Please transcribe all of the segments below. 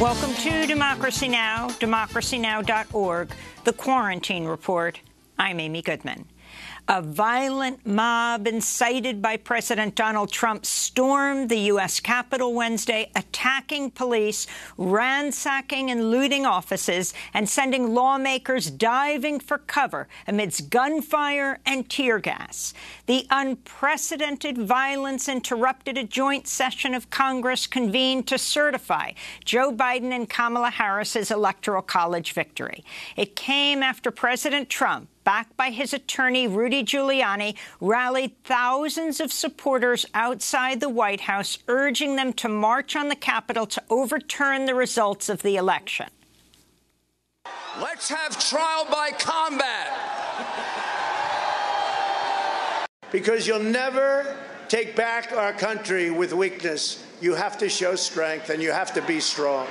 Welcome to Democracy Now!, democracynow.org, The Quarantine Report. I'm Amy Goodman. A violent mob incited by President Donald Trump stormed the U.S. Capitol Wednesday, attacking police, ransacking and looting offices, and sending lawmakers diving for cover amidst gunfire and tear gas. The unprecedented violence interrupted a joint session of Congress convened to certify Joe Biden and Kamala Harris's Electoral College victory. It came after President Trump, backed by his attorney Rudy Giuliani, rallied thousands of supporters outside the White House, urging them to march on the Capitol to overturn the results of the election. Let's have trial by combat. Because you'll never take back our country with weakness. You have to show strength, and you have to be strong.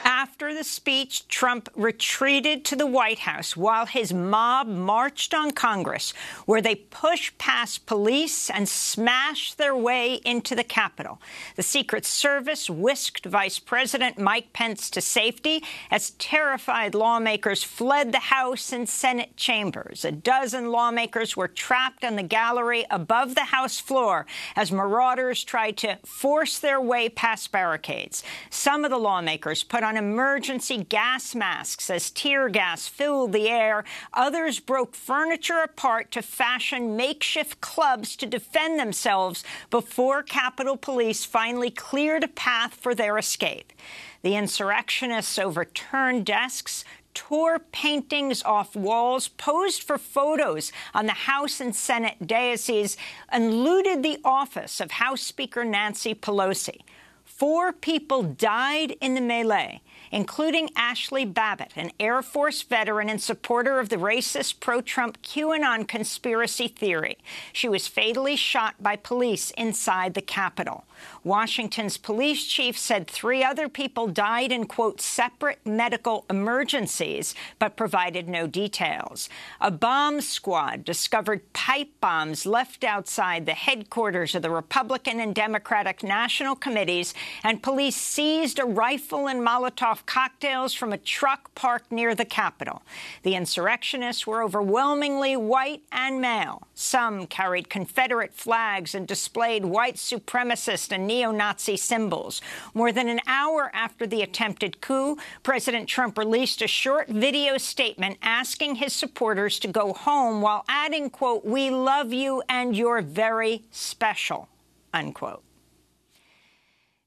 After the speech, Trump retreated to the White House while his mob marched on Congress, where they pushed past police and smashed their way into the Capitol. The Secret Service whisked Vice President Mike Pence to safety as terrified lawmakers fled the House and Senate chambers. A dozen lawmakers were trapped on the gallery above the House floor as marauders tried to force their way past barricades. Some of the lawmakers put on emergency gas masks as tear gas filled the air. Others broke furniture apart to fashion makeshift clubs to defend themselves before Capitol Police finally cleared a path for their escape. The insurrectionists overturned desks, tore paintings off walls, posed for photos on the House and Senate daises, and looted the office of House Speaker Nancy Pelosi. 4 people died in the melee, including Ashley Babbitt, an Air Force veteran and supporter of the racist pro-Trump QAnon conspiracy theory. She was fatally shot by police inside the Capitol. Washington's police chief said 3 other people died in, quote, separate medical emergencies, but provided no details. A bomb squad discovered pipe bombs left outside the headquarters of the Republican and Democratic National Committees, and police seized a rifle and Molotov cocktails from a truck parked near the Capitol. The insurrectionists were overwhelmingly white and male. Some carried Confederate flags and displayed white supremacist and neo-Nazi symbols. More than an hour after the attempted coup, President Trump released a short video statement asking his supporters to go home while adding, quote, "We love you and you're very special," unquote.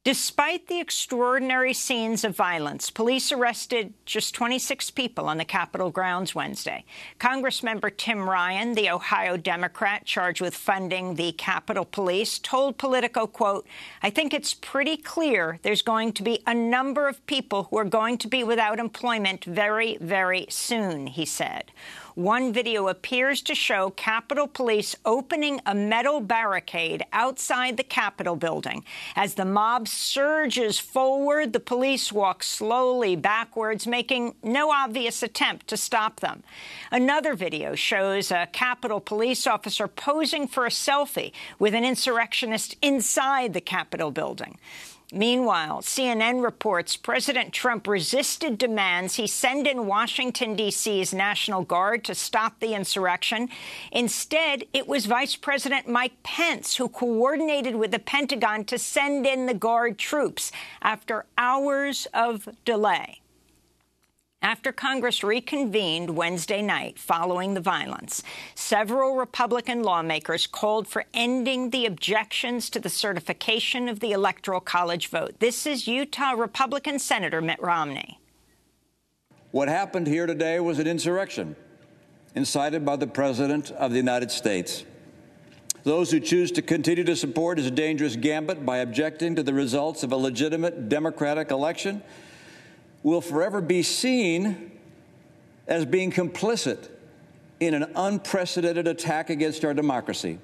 Despite the extraordinary scenes of violence, police arrested just 26 people on the Capitol grounds Wednesday. Congressmember Tim Ryan, the Ohio Democrat charged with funding the Capitol Police, told Politico, quote, "I think it's pretty clear there's going to be a number of people who are going to be without employment very, very soon," he said. One video appears to show Capitol Police opening a metal barricade outside the Capitol building. As the mob surges forward, the police walk slowly backwards, making no obvious attempt to stop them. Another video shows a Capitol Police officer posing for a selfie with an insurrectionist inside the Capitol building. Meanwhile, CNN reports President Trump resisted demands he send in Washington, D.C.'s National Guard to stop the insurrection. Instead, it was Vice President Mike Pence who coordinated with the Pentagon to send in the Guard troops after hours of delay. After Congress reconvened Wednesday night following the violence, several Republican lawmakers called for ending the objections to the certification of the Electoral College vote. This is Utah Republican Senator Mitt Romney. What happened here today was an insurrection incited by the President of the United States. Those who choose to continue to support his dangerous gambit by objecting to the results of a legitimate democratic election will forever be seen as being complicit in an unprecedented attack against our democracy.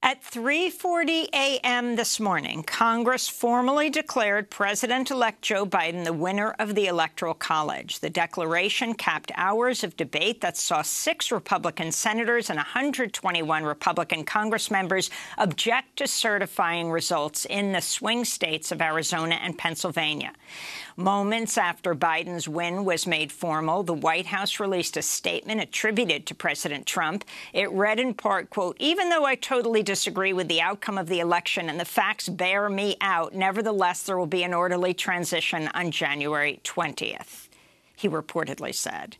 At 3:40 a.m. this morning, Congress formally declared President-elect Joe Biden the winner of the Electoral College. The declaration capped hours of debate that saw 6 Republican senators and 121 Republican Congress members object to certifying results in the swing states of Arizona and Pennsylvania. Moments after Biden's win was made formal, the White House released a statement attributed to President Trump. It read in part, quote, "Even though I totally disagree with the outcome of the election and the facts bear me out, nevertheless, there will be an orderly transition on January 20th, he reportedly said.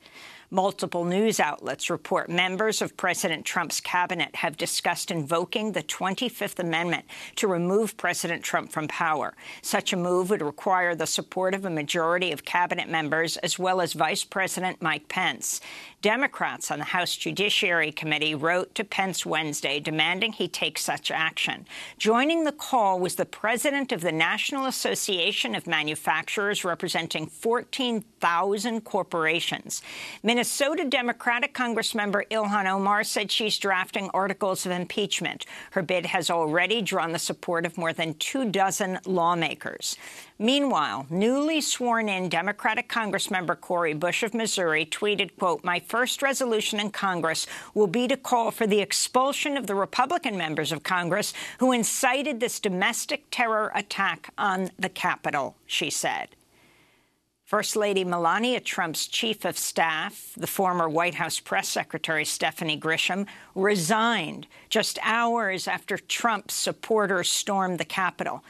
Multiple news outlets report members of President Trump's cabinet have discussed invoking the 25th Amendment to remove President Trump from power. Such a move would require the support of a majority of cabinet members, as well as Vice President Mike Pence. Democrats on the House Judiciary Committee wrote to Pence Wednesday demanding he take such action. Joining the call was the president of the National Association of Manufacturers, representing 14,000 corporations. Minnesota Democratic Congressmember Ilhan Omar said she's drafting articles of impeachment. Her bid has already drawn the support of more than 24 lawmakers. Meanwhile, newly sworn-in Democratic Congressmember Cori Bush of Missouri tweeted, quote, "My first resolution in Congress will be to call for the expulsion of the Republican members of Congress who incited this domestic terror attack on the Capitol," she said. First Lady Melania Trump's chief of staff, the former White House press secretary Stephanie Grisham, resigned just hours after Trump's supporters stormed the Capitol.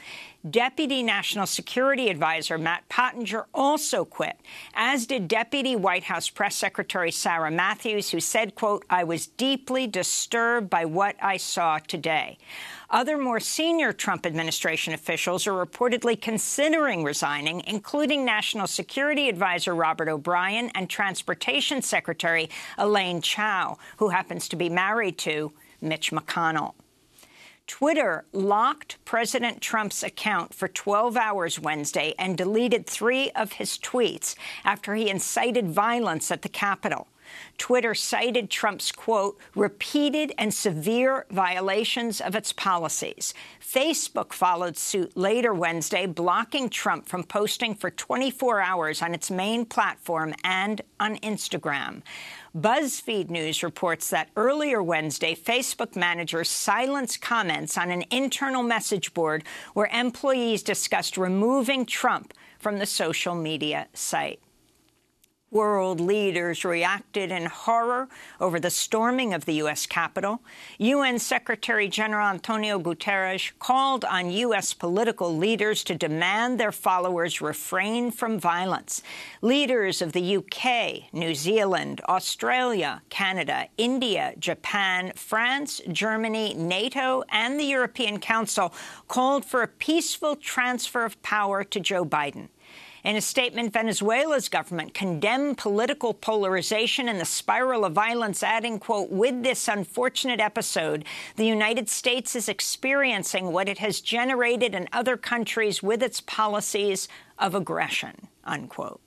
Deputy National Security Advisor Matt Pottinger also quit, as did Deputy White House Press Secretary Sarah Matthews, who said, quote, "I was deeply disturbed by what I saw today." Other more senior Trump administration officials are reportedly considering resigning, including National Security Advisor Robert O'Brien and Transportation Secretary Elaine Chao, who happens to be married to Mitch McConnell. Twitter locked President Trump's account for 12 hours Wednesday and deleted 3 of his tweets after he incited violence at the Capitol. Twitter cited Trump's, quote, "repeated and severe violations of its policies." Facebook followed suit later Wednesday, blocking Trump from posting for 24 hours on its main platform and on Instagram. BuzzFeed News reports that earlier Wednesday, Facebook managers silenced comments on an internal message board where employees discussed removing Trump from the social media site. World leaders reacted in horror over the storming of the U.S. Capitol. UN Secretary General Antonio Guterres called on U.S. political leaders to demand their followers refrain from violence. Leaders of the U.K., New Zealand, Australia, Canada, India, Japan, France, Germany, NATO, and the European Council called for a peaceful transfer of power to Joe Biden. In a statement, Venezuela's government condemned political polarization and the spiral of violence, adding, quote, "With this unfortunate episode, the United States is experiencing what it has generated in other countries with its policies of aggression," unquote.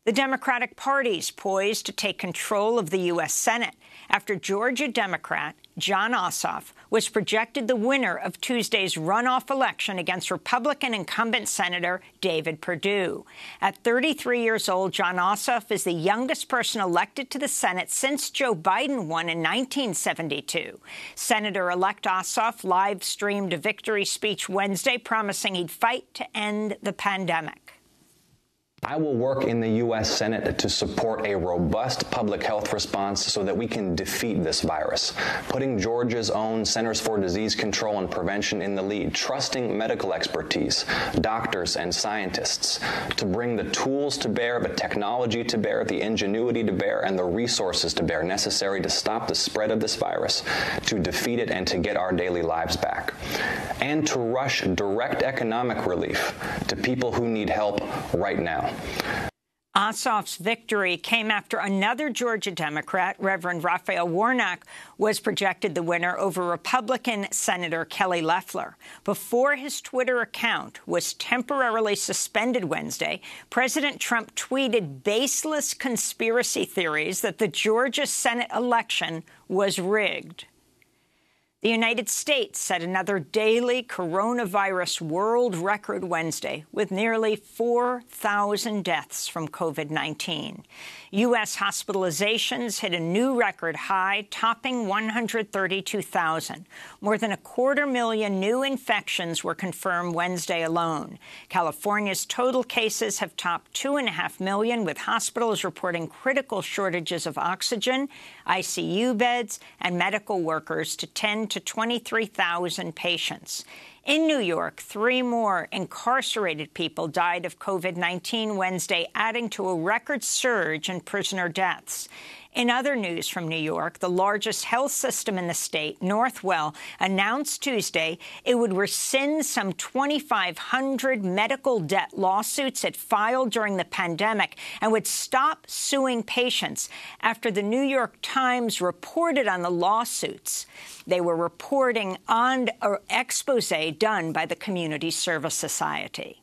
The Democratic Party's poised to take control of the U.S. Senate after Georgia Democrat Jon Ossoff was projected the winner of Tuesday's runoff election against Republican incumbent Senator David Perdue. At 33 years old, Jon Ossoff is the youngest person elected to the Senate since Joe Biden won in 1972. Senator-elect Ossoff live-streamed a victory speech Wednesday, promising he'd fight to end the pandemic. I will work in the U.S. Senate to support a robust public health response so that we can defeat this virus, putting Georgia's own Centers for Disease Control and Prevention in the lead, trusting medical expertise, doctors and scientists to bring the tools to bear, the technology to bear, the ingenuity to bear, and the resources to bear necessary to stop the spread of this virus, to defeat it and to get our daily lives back, and to rush direct economic relief to people who need help right now. Ossoff's victory came after another Georgia Democrat, Reverend Raphael Warnock, was projected the winner over Republican Senator Kelly Loeffler. Before his Twitter account was temporarily suspended Wednesday, President Trump tweeted baseless conspiracy theories that the Georgia Senate election was rigged. The United States set another daily coronavirus world record Wednesday with nearly 4,000 deaths from COVID-19. U.S. hospitalizations hit a new record high, topping 132,000. More than 250,000 new infections were confirmed Wednesday alone. California's total cases have topped 2.5 million, with hospitals reporting critical shortages of oxygen, ICU beds, and medical workers to tend to 23,000 patients. In New York, 3 more incarcerated people died of COVID-19 Wednesday, adding to a record surge in prisoner deaths. In other news from New York, the largest health system in the state, Northwell, announced Tuesday it would rescind some 2,500 medical debt lawsuits it filed during the pandemic and would stop suing patients after the New York Times reported on the lawsuits. They were reporting on an expose done by the Community Service Society.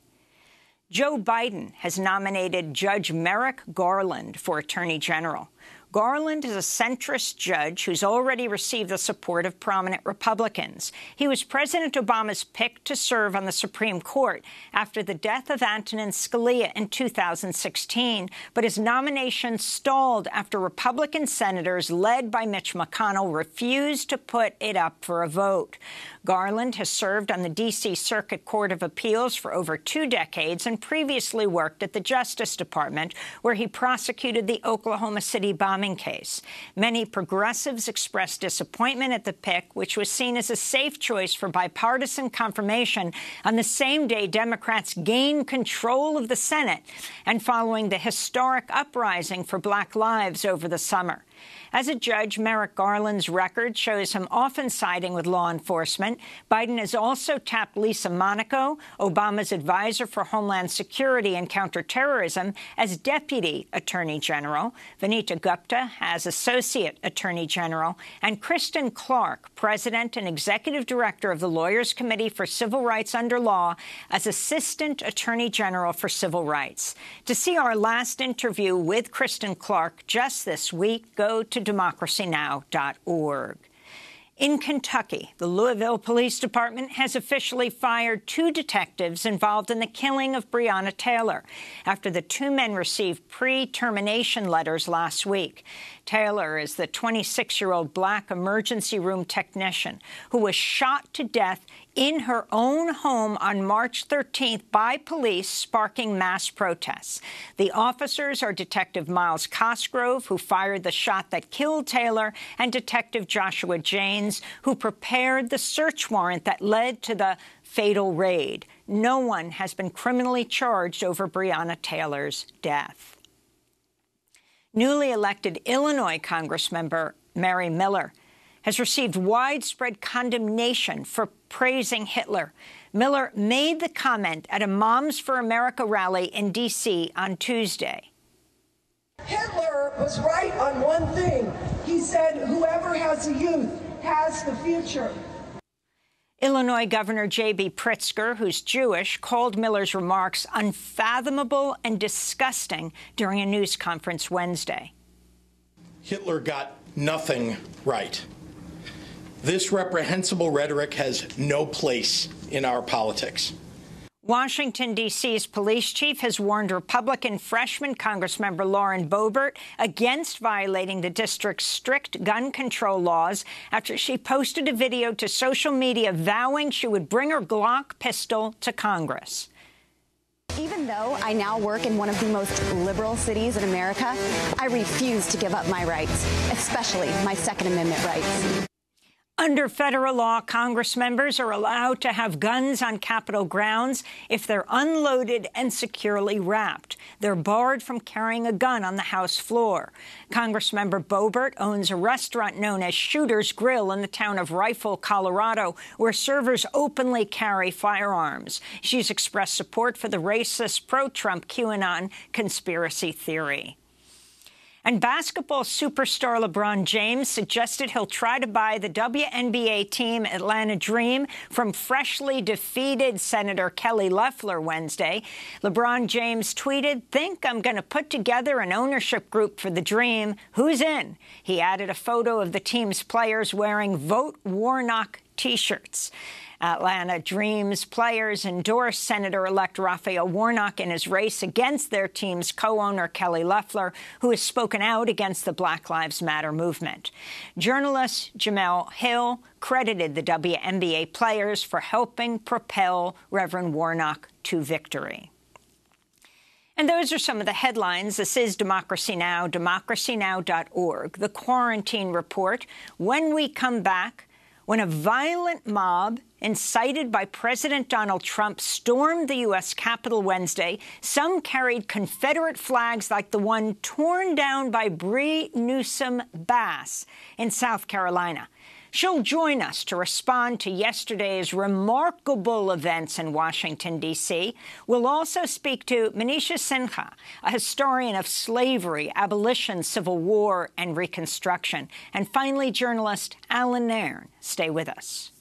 Joe Biden has nominated Judge Merrick Garland for Attorney General. Garland is a centrist judge who's already received the support of prominent Republicans. He was President Obama's pick to serve on the Supreme Court after the death of Antonin Scalia in 2016, but his nomination stalled after Republican senators led by Mitch McConnell refused to put it up for a vote. Garland has served on the D.C. Circuit Court of Appeals for over 2 decades and previously worked at the Justice Department, where he prosecuted the Oklahoma City bombing case. Many progressives expressed disappointment at the pick, which was seen as a safe choice for bipartisan confirmation on the same day Democrats gained control of the Senate and following the historic uprising for Black lives over the summer. As a judge, Merrick Garland's record shows him often siding with law enforcement. Biden has also tapped Lisa Monaco, Obama's advisor for Homeland Security and Counterterrorism, as Deputy Attorney General, Vanita Gupta as Associate Attorney General, and Kristen Clarke, President and Executive Director of the Lawyers Committee for Civil Rights Under Law, as Assistant Attorney General for Civil Rights. To see our last interview with Kristen Clarke just this week, go to democracynow.org. In Kentucky, the Louisville Police Department has officially fired 2 detectives involved in the killing of Briana Taylor after the 2 men received pre-termination letters last week. Taylor is the 26-year-old Black emergency room technician who was shot to death in her own home on March 13th by police, sparking mass protests. The officers are Detective Miles Cosgrove, who fired the shot that killed Taylor, and Detective Joshua Janes, who prepared the search warrant that led to the fatal raid. No one has been criminally charged over Briana Taylor's death. Newly elected Illinois Congressmember Mary Miller has received widespread condemnation for praising Hitler. Miller made the comment at a Moms for America rally in D.C. on Tuesday. Hitler was right on one thing. He said, whoever has a youth has the future. Illinois Governor J.B. Pritzker, who's Jewish, called Miller's remarks unfathomable and disgusting during a news conference Wednesday. Hitler got nothing right. This reprehensible rhetoric has no place in our politics. Washington, D.C.'s police chief has warned Republican freshman Congressmember Lauren Boebert against violating the district's strict gun control laws after she posted a video to social media vowing she would bring her Glock pistol to Congress. Even though I now work in one of the most liberal cities in America, I refuse to give up my rights, especially my Second Amendment rights. Under federal law, Congress members are allowed to have guns on Capitol grounds if they're unloaded and securely wrapped. They're barred from carrying a gun on the House floor. Congressmember Boebert owns a restaurant known as Shooter's Grill in the town of Rifle, Colorado, where servers openly carry firearms. She's expressed support for the racist pro-Trump QAnon conspiracy theory. And basketball superstar LeBron James suggested he'll try to buy the WNBA team Atlanta Dream from freshly defeated Senator Kelly Loeffler Wednesday. LeBron James tweeted, "Think I'm going to put together an ownership group for the Dream. Who's in?" He added a photo of the team's players wearing Vote Warnock T-shirts. Atlanta Dream's players endorsed Senator-elect Raphael Warnock in his race against their team's co-owner Kelly Loeffler, who has spoken out against the Black Lives Matter movement. Journalist Jamel Hill credited the WNBA players for helping propel Reverend Warnock to victory. And those are some of the headlines. This is Democracy Now!, democracynow.org. The Quarantine Report. When we come back, when a violent mob incited by President Donald Trump stormed the U.S. Capitol Wednesday, some carried Confederate flags like the one torn down by Bree Newsom Bass in South Carolina. She'll join us to respond to yesterday's remarkable events in Washington, D.C. We'll also speak to Manisha Sinha, a historian of slavery, abolition, Civil War, and Reconstruction. And finally, journalist Alan Nairn. Stay with us.